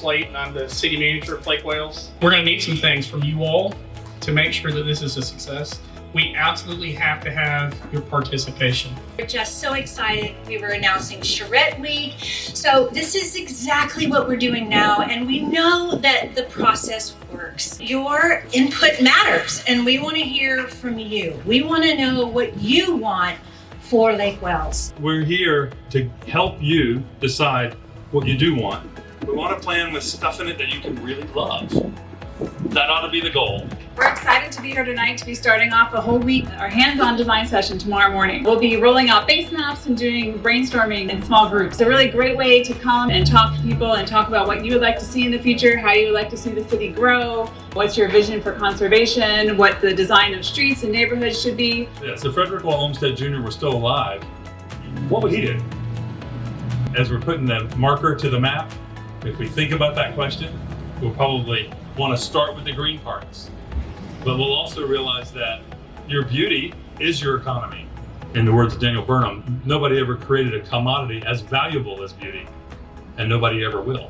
Slate, and I'm the city manager of Lake Wales. We're going to need some things from you all to make sure that this is a success. We absolutely have to have your participation. We're just so excited. We were announcing Charrette Week. So this is exactly what we're doing now, and we know that the process works. Your input matters, and we want to hear from you. We want to know what you want for Lake Wales. We're here to help you decide what you do want. We want a plan with stuff in it that you can really love. That ought to be the goal. We're excited to be here tonight to be starting off a whole week, our hands-on design session tomorrow morning. We'll be rolling out base maps and doing brainstorming in small groups. It's a really great way to come and talk to people and talk about what you would like to see in the future, how you would like to see the city grow, what's your vision for conservation, what the design of streets and neighborhoods should be. Yeah, so Frederick Law Olmsted Jr. was still alive, what would he do? As we're putting the marker to the map, if we think about that question, we'll probably want to start with the green parts. But we'll also realize that your beauty is your economy. In the words of Daniel Burnham, nobody ever created a commodity as valuable as beauty, and nobody ever will.